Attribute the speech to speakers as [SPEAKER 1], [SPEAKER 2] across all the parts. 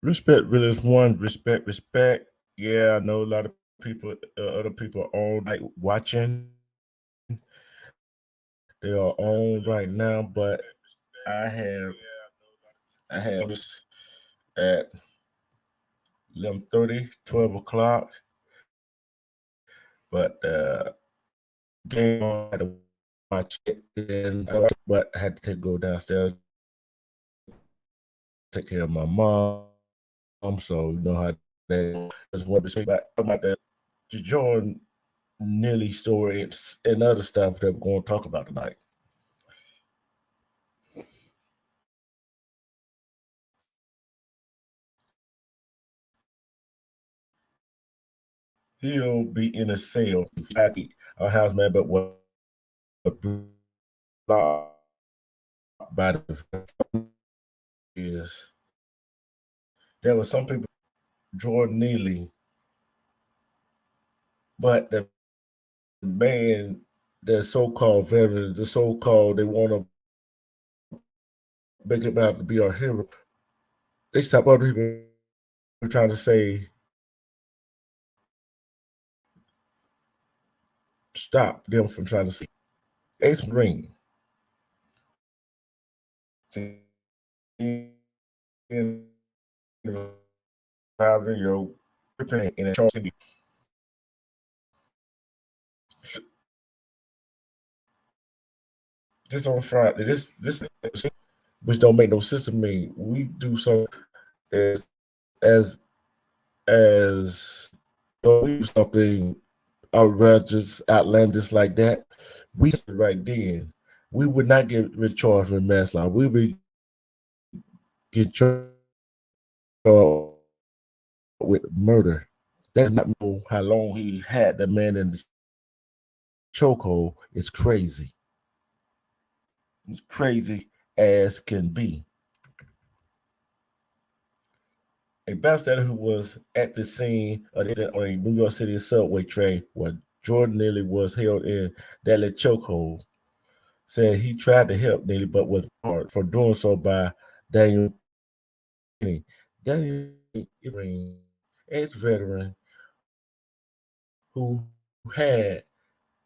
[SPEAKER 1] Respect really is one. Respect. Yeah, I know a lot of people, other people are on like watching. They are on right now, but I have this at 11:30, 12 o'clock. But game on, I had to watch it, and but I had to go downstairs, take care of my mom. So you know how that is. What to say about the Jordan Neely story and other stuff that we're going to talk about tonight. He'll be in a cell. Our houseman, but what blocked by the is there were some people Jordan Neely, but the man, the so-called veteran, the so-called they want to make it out to be our hero. They stop other people trying to say stop them from trying to see Ace Green. Driving your in a Charles this on Friday. This which don't make no sense to me. We do so as as as we do something outrageous, outlandish like that. We right then we would not get charged with manslaughter. We would get charged with murder. That's not know how long he had the man in the chokehold. It's crazy. It's crazy as can be. A bystander who was at the scene of the incident on a New York City subway train where Jordan Neely was held in deadly chokehold said he tried to help Neely but was barred for doing so by Daniel Penny. Daniel Penny, ex-veteran who had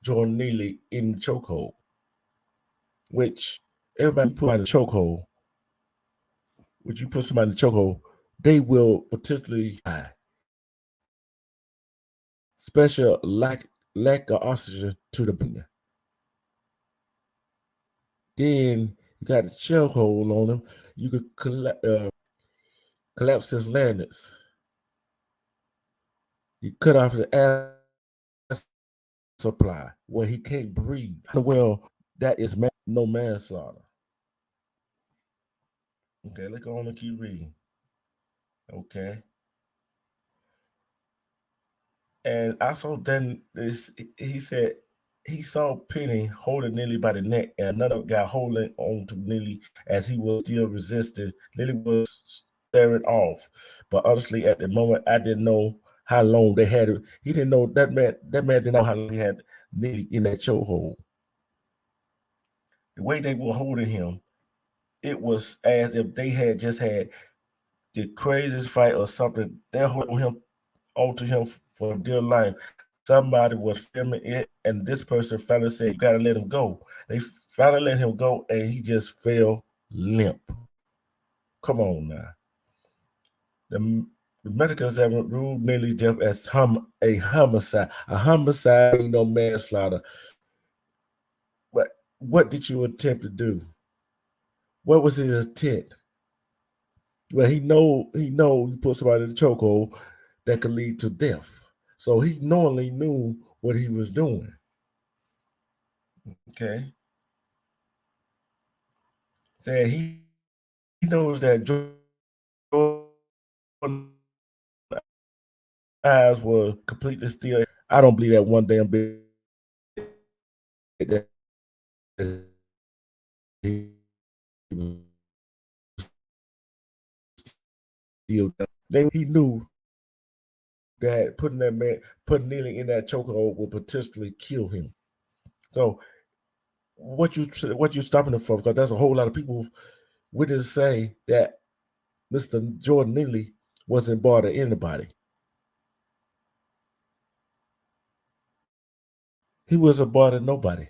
[SPEAKER 1] Jordan Neely in the chokehold, which everybody put in the chokehold. Would you put somebody in the chokehold, they will potentially die. Special lack of oxygen to the brain. Then you got the chokehold on him. You could collapse his larynx. You cut off the air supply where he can't breathe. Well, that is no manslaughter. Okay, let's go on and keep reading. Okay. And also then he said he saw Penny holding Neely by the neck and another guy holding on to Neely as he was still resisting. Neely was staring off. But honestly, at the moment, I didn't know how long they had it. He didn't know that man didn't know how long he had Neely in that chokehold. The way they were holding him, it was as if they had just had the craziest fight or something. They're holding him onto him for dear life. Somebody was filming it, and this person finally said, "You gotta let him go." They finally let him go, and he just fell limp. Come on now. The medical examiner ruled Neely's death as a homicide. A homicide ain't no manslaughter. But what did you attempt to do? What was his intent? Well, he put somebody in the chokehold that could lead to death. So he knowingly knew what he was doing. Okay. Said he knows that Jordan's eyes were completely still. I don't believe that one damn bit that he was still. He knew that putting Neely in that chokehold would potentially kill him. So what you stopping him for? Because there's a whole lot of people witnesses say that Mr. Jordan Neely wasn't bothering anybody. He wasn't bothering nobody.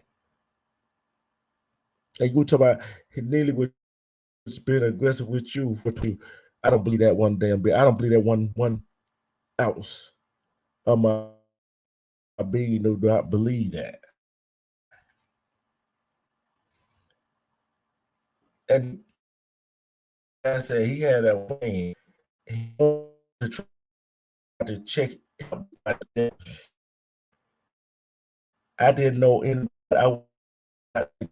[SPEAKER 1] And you talk about he nearly was being aggressive with you for you. I don't believe that one damn bit. I don't believe that one ounce of my being do not believe that. And I said he had that plan. He wanted to try to check. I didn't know anybody. I would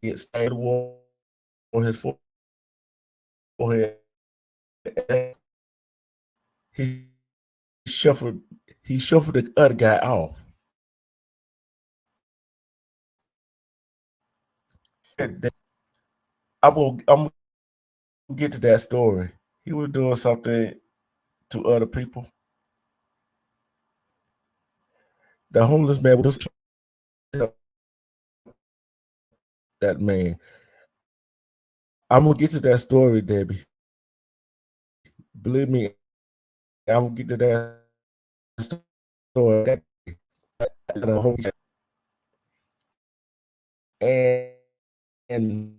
[SPEAKER 1] get stabbed on his forehead. He shuffled. He shuffled the other guy off. I'm gonna get to that story. He was doing something to other people. The homeless man was that man. I'm gonna get to that story, Debbie. Believe me, I'm gonna get to that story. And, and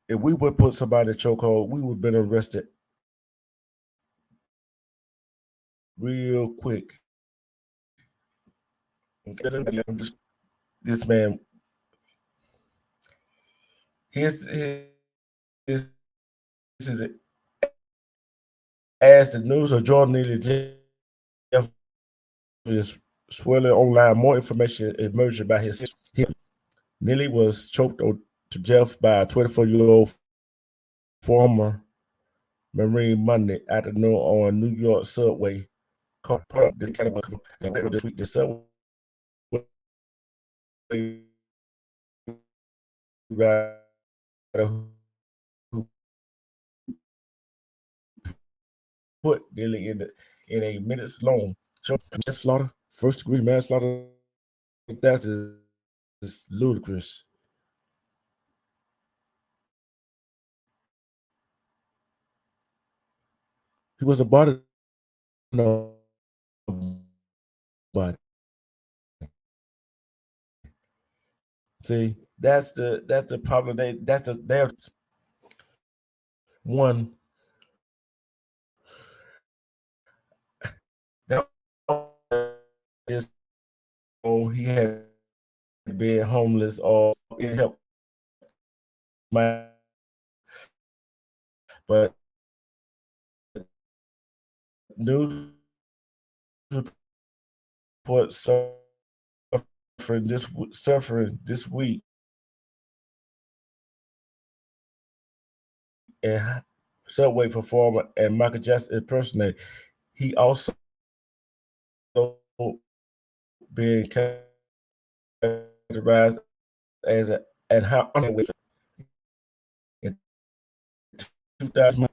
[SPEAKER 1] if we would put somebody in chokehold, we would have been arrested real quick. This man, his this is it. As the news of Jordan Neely death is swirling online, more information emerged about his history. Neely was choked to death by a 24-year-old former Marine Monday afternoon on a New York subway. The subway rider who put Neely in a minutes long manslaughter, first degree manslaughter. That is ludicrous. He was a body. No, but see, that's the problem. They're one that is he had been homeless or in help my but news report suffering this week and subway performer and Michael Jackson impersonator. He also being categorized as a and how in 2000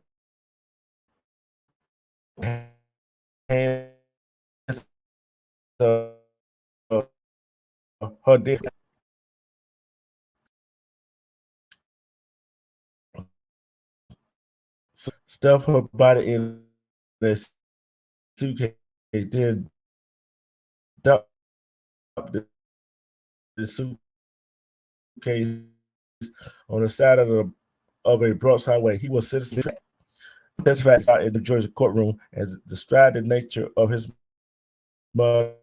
[SPEAKER 1] has uh, her death stuff her body in the suitcase, then dump the suitcase on the side of a Bronx highway. He was citizen testified out in the Jersey courtroom as described the nature of his mother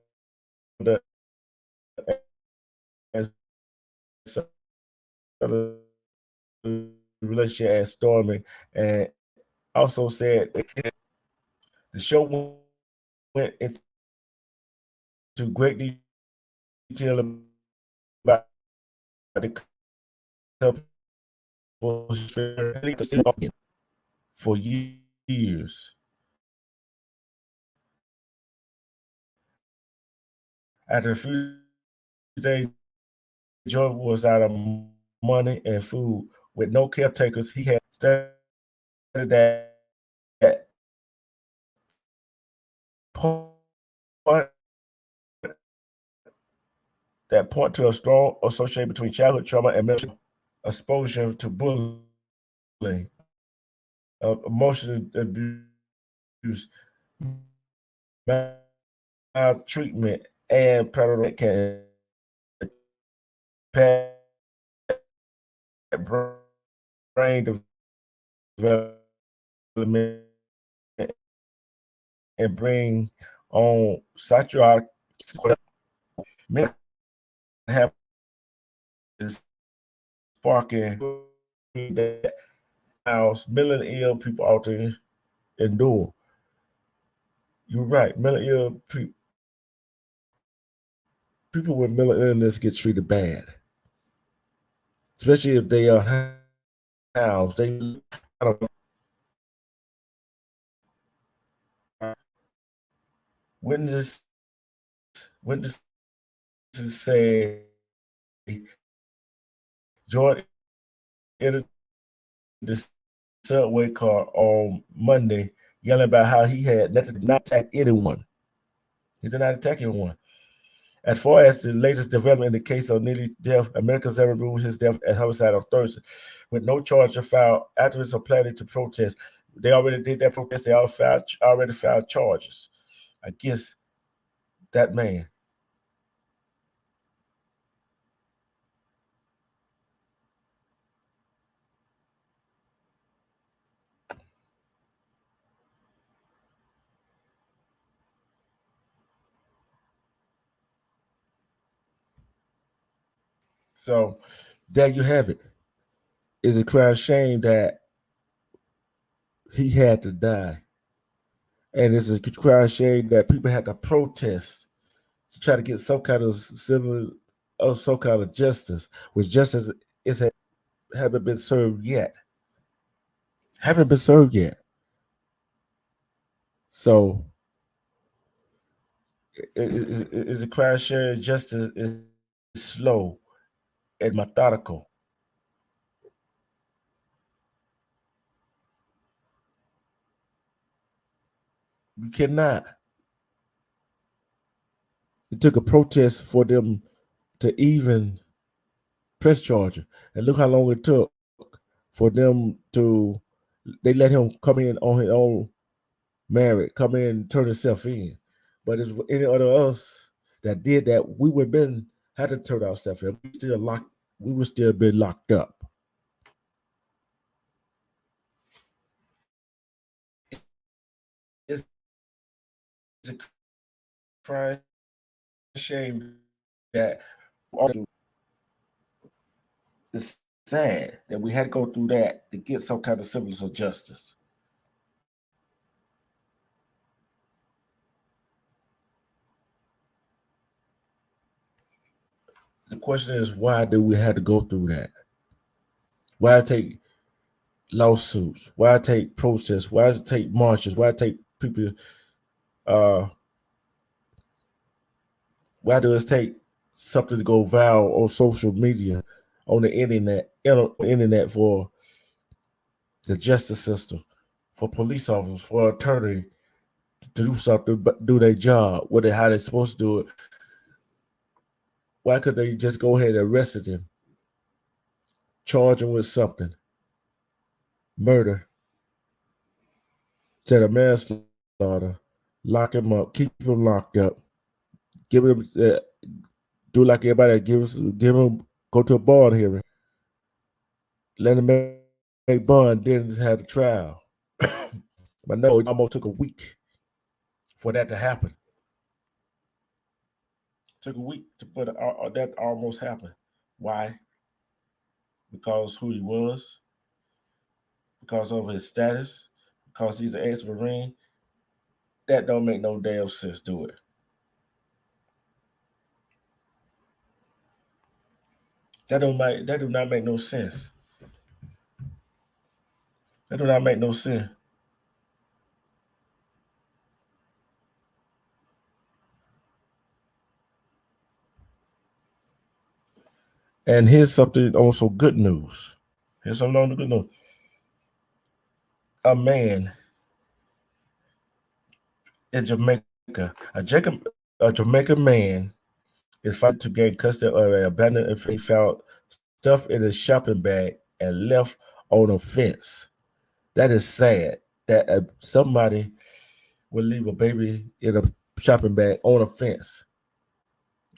[SPEAKER 1] and relationship as storming, and also said the show went into great detail about the couple's for years. After a few days, Jordan was out of money and food with no caretakers. He had started that point that point to a strong association between childhood trauma and mental exposure to bullying. emotional abuse, maltreatment, and predator can impact brain development and bring on psychotic mental have is sparking that house mentally ill people out there endure. You're right. Mentally ill people with mental illness get treated bad, especially if they are housed. They witness witnesses say Jordan entered the subway car on Monday, yelling about how he had nothing not attack anyone. He did not attack anyone. As far as the latest development in the case of Neely's death, Americans have ruled his death as homicide on Thursday, with no charge filed. Activists are planning to protest. They already did that protest. They already filed charges against that man. So there you have it. It's a crying shame that he had to die. And it's a crying shame that people had to protest to try to get some kind of similar or some kind of justice, which justice is haven't been served yet. Haven't been served yet. So it's a crying shame justice is slow and methodical. You cannot. It took a protest for them to even press charger. And look how long it took for them to they let him come in on his own merit, come in and turn himself in. But it's any other us that did that, we would have been had to turn ourselves in. We would still been locked up. It's a crying shame that it's sad that we had to go through that to get some kind of semblance of justice. The question is, why do we have to go through that? Why take lawsuits? Why take protests? Why does it take marches? Why take people? Uh, why does it take something to go viral on social media, on the internet for the justice system, for police officers, for attorney to do something, but do their job, how they're supposed to do it? Why could they just go ahead and arrest him, charge him with something, murder, instead of manslaughter, lock him up, keep him locked up, give him do like everybody give him go to a bond hearing, let him make bond, then just have the trial. But no, it almost took a week for that to happen. It took a week to put that almost happened. Why? Because who he was, because of his status, because he's an ex-Marine. That don't make no damn sense, do it? That do not make no sense. That do not make no sense. And here's something also good news. Here's something on the good news. A man in Jamaica, a Jamaican man is fighting to gain custody of an abandoned and he found stuff in his shopping bag and left on a fence. That is sad that somebody will leave a baby in a shopping bag on a fence,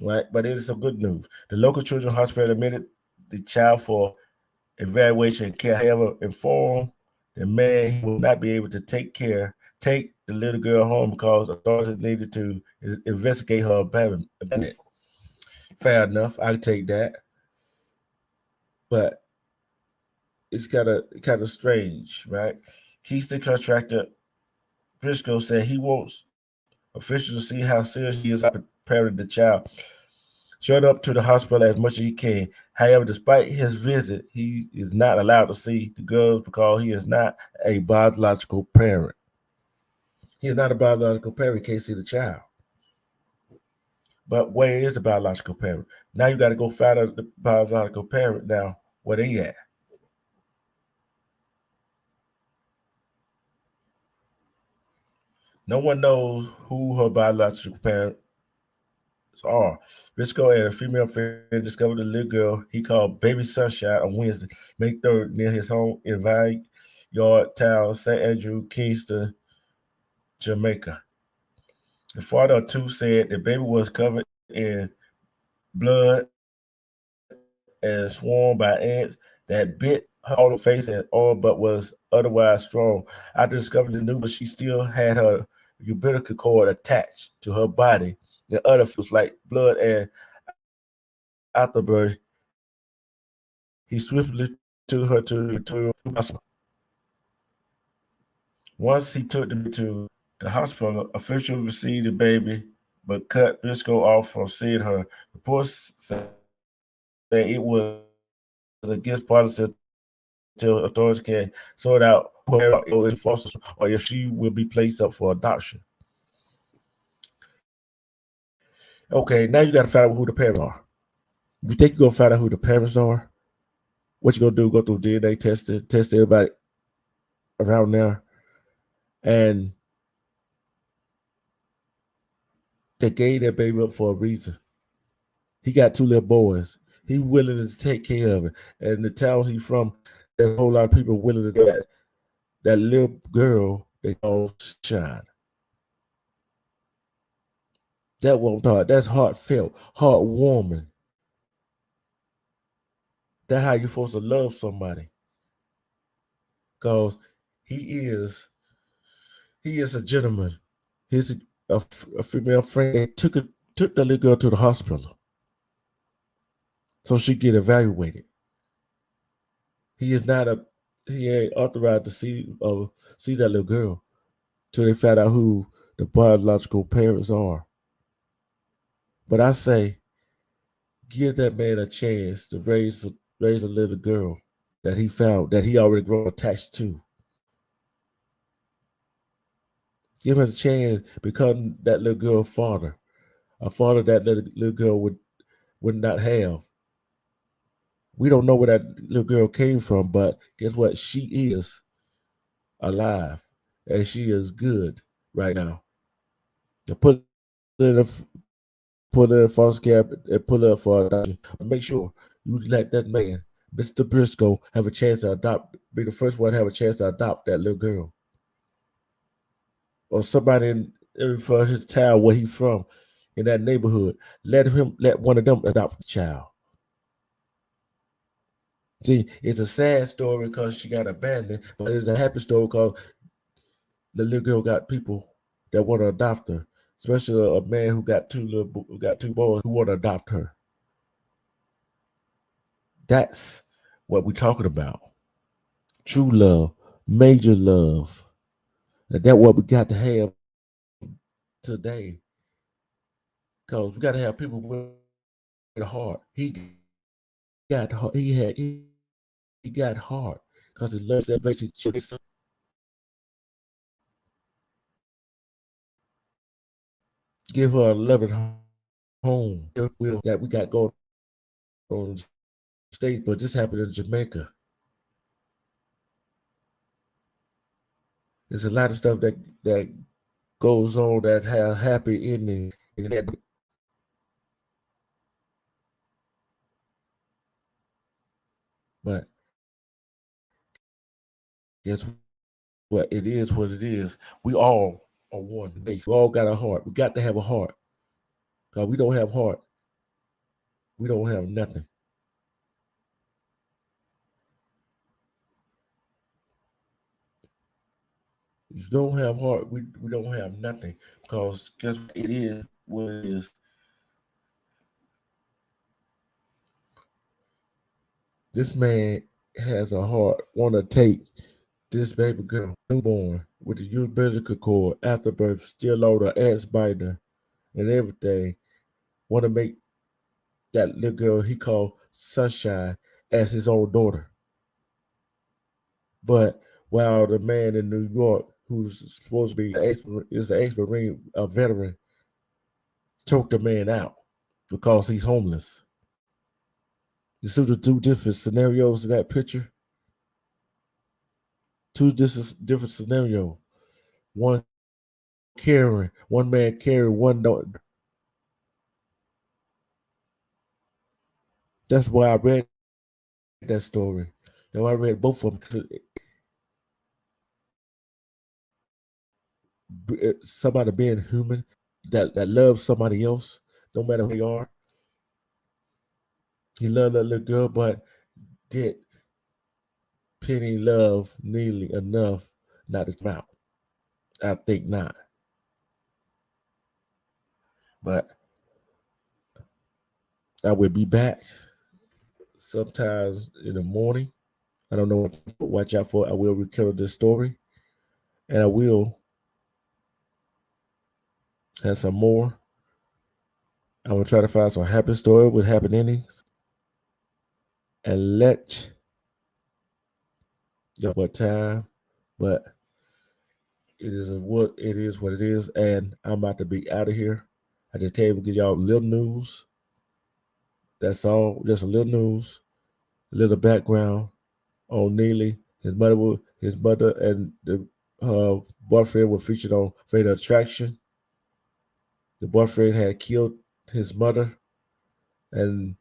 [SPEAKER 1] right? But it is some good news. The local children's hospital admitted the child for evaluation and care. However, informed the man he would not be able to take the little girl home because authorities needed to investigate her abandonment. Fair enough, I take that, but it's kind of strange, right? Keystone contractor Briscoe said he wants officials to see how serious he is about preparing the child. Showed up to the hospital as much as he can. However, despite his visit, he is not allowed to see the girls because he is not a biological parent. He is not a biological parent. He can't see the child. But where is the biological parent? Now you got to go find out the biological parent now, where they at. No one knows who her biological parents are. Briscoe and a female friend discovered the little girl he called Baby Sunshine on Wednesday, May 3rd, near his home in Vineyard Town, St. Andrew, Kingston, Jamaica. The father of two said the baby was covered in blood and swarmed by ants that bit her all the face and arm, but was otherwise strong. After discovering the news, she still had her umbilical cord attached to her body. The other fluids like blood and afterbirth, he swiftly took her to the hospital. Once he took the baby to the hospital, officials received the baby but cut Briscoe off from seeing her. Reports said it was against policy until authorities can sort out who her parents are, if in foster or if she will be placed up for adoption. Okay, now you got to find out who the parents are. If you think you're gonna find out who the parents are, what you gonna do? Go through DNA testing, test everybody around there, and they gave that baby up for a reason. He got two little boys. He willing to take care of it. And the town he's from, there's a whole lot of people willing to do that little girl they call Shine. That won't hard. That's heartfelt, heartwarming. That's how you're supposed to love somebody. Because he is he is a gentleman. He's a female friend that took the little girl to the hospital so she get evaluated. He is not a he ain't authorized to see that little girl till they find out who the biological parents are. But I say, give that man a chance to raise a little girl that he found that he already grown attached to. Give him a chance become that little girl's father, a father that little girl would not have. We don't know where that little girl came from, but guess what? She is alive and she is good right now. To her in a, put her in foster care and put her up for adoption. But make sure you let that man, Mr. Briscoe, have a chance to adopt, be the first one to have a chance to adopt that little girl. Or somebody for his town where he's from in that neighborhood. Let one of them adopt the child. See, it's a sad story because she got abandoned, but it's a happy story because the little girl got people that want to adopt her, especially a man who got two boys who want to adopt her. That's what we're talking about. True love, major love. And that's what we got to have today. Because we got to have people with a heart. He got heart because he loves that basic children. Give her a loving home. That we got going on state, but this happened in Jamaica. There's a lot of stuff that goes on that have happy ending. But guess But it is what it is. We all are one nation. We all got a heart. We got to have a heart. Because we don't have heart, we don't have nothing. If you don't have heart, we don't have nothing. Because guess what? It is what it is. This man has a heart, want to take this baby girl, newborn, with the umbilical cord, afterbirth, still on the ass biter, and everything. Want to make that little girl he called Sunshine as his own daughter. But while the man in New York, who's supposed to be is an ex-marine, a veteran, choked the man out because he's homeless. You see the two different scenarios in that picture. Two different scenarios. One carrying, one man carrying, one don't. That's why I read that story. That's why I read both of them. Somebody being human that loves somebody else, no matter who they are. He loved that little girl, but did Penny love Neely enough not to come out? I think not. But I will be back sometimes in the morning. I don't know what to watch out for. I will recover this story, and I will have some more. I will try to find some happy story with happy endings, and let you know what time. But it is what it is. What it is, and I'm about to be out of here. I just came to give y'all a little news. That's all. Just a little news, a little background on Neely. His mother and the boyfriend were featured on Fatal Attraction. The boyfriend had killed his mother, and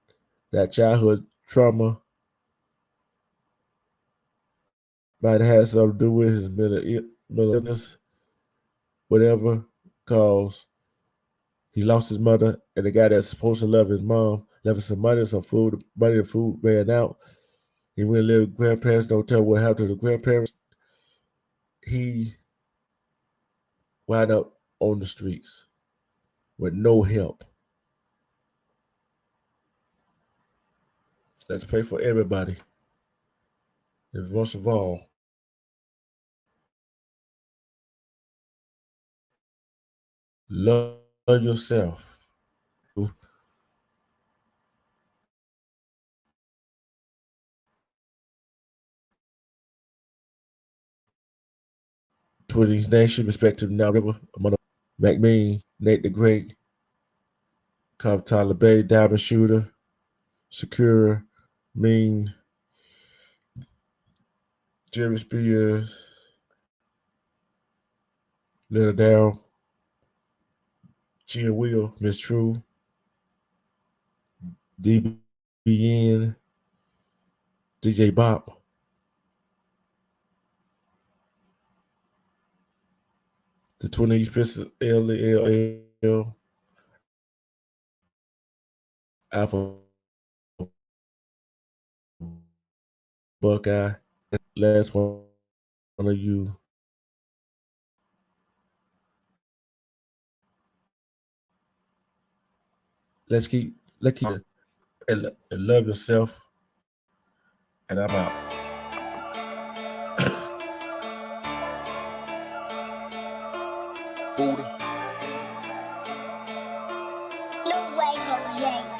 [SPEAKER 1] that childhood trauma might have had something to do with his mental illness, whatever, because he lost his mother, and the guy that's supposed to love his mom left him some money, some food. Money and food ran out. He went and lived with grandparents. Don't tell what happened to the grandparents. He wound up on the streets with no help. Let's pray for everybody. And most of all, love yourself. 20 Nation, respect to the Now River, McMean, Nate the Great, Cobb Tyler Bay, Diamond Shooter, Secure, Mean, Jerry Spears, Little Down, Chia Will, Miss True, DBN, DJ Bop, the 20 East Pistons, LL, Alpha Buckeye, last one of you. Let's keep and love yourself. And I'm out.
[SPEAKER 2] Buddha. No way, Jose.